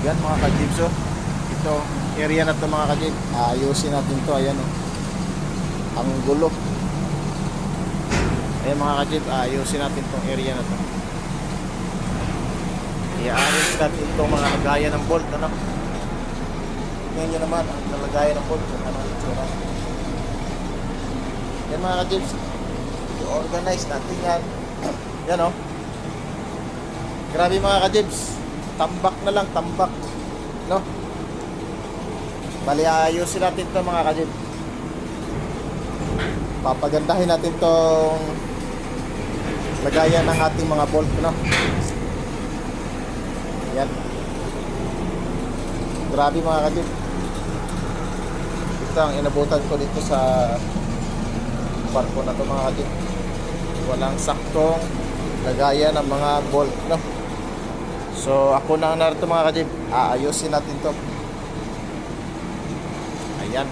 Yan mga ka-jibs, oh. Ito, area na to mga ka-jibs. Ayusin natin to. Ayan, oh. Ang gulo. Ayan mga ka-jibs, ayusin natin tong area na to. I-arrange natin itong mga lagayan ng bolt, ano. Tingnan nyo naman ang nalagayan ng bolt kung ano yung tsura. Yan mga ka-jibs, i-organize natin yan. Yan, oh. Grabe mga ka-jibs, tambak na lang, tambak, no? Bali, ayusin natin ito mga ka-jibs. Papagandahin natin tong lagayan ng ating mga bolt, no? Yan. Grabe mga ka-jibs. Ito ang inabutan ko dito sa barko na ito mga ka-jibs. Walang saktong lagayan ng mga bolt, no? So ako na ang narito mga ka-jibs. Aayusin natin to. Ayan.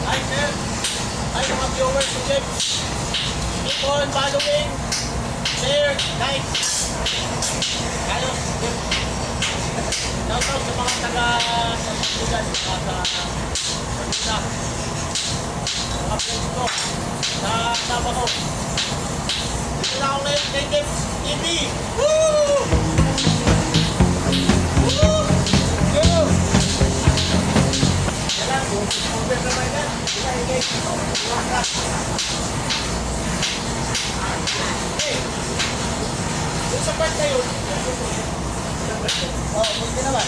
Hi sir, hi mga viewers ko dyan. Keep on following, share, like. Kayo, shout out sa mga taga sa Pagdugan, sa Manila, mga friends ko, sa Tabaco. Dito na ako ngayon kay James TV. Woo! Woo! Go! Over naman yan. Hey, yung sa part na yun, buti naman.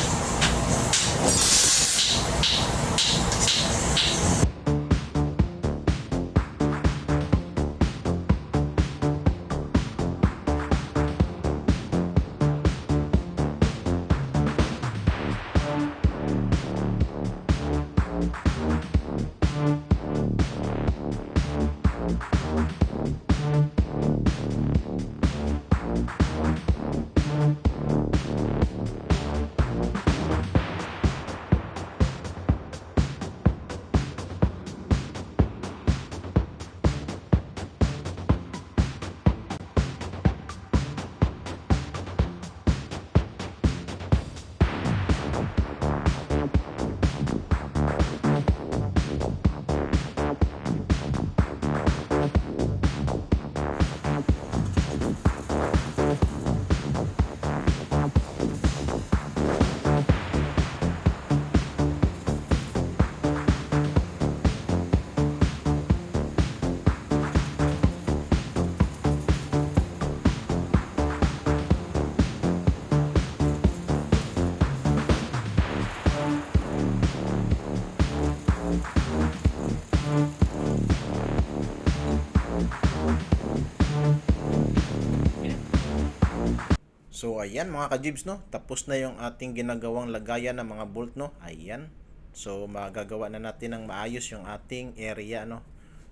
So ayan mga ka-jibs, no, tapos na yung ating ginagawang lagayan ng mga bolt, no. Ayan. So magagawa na natin ng maayos yung ating area, no.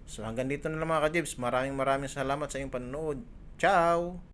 So hanggang dito na lang mga ka-jibs. Maraming salamat sa inyong panonood. Ciao!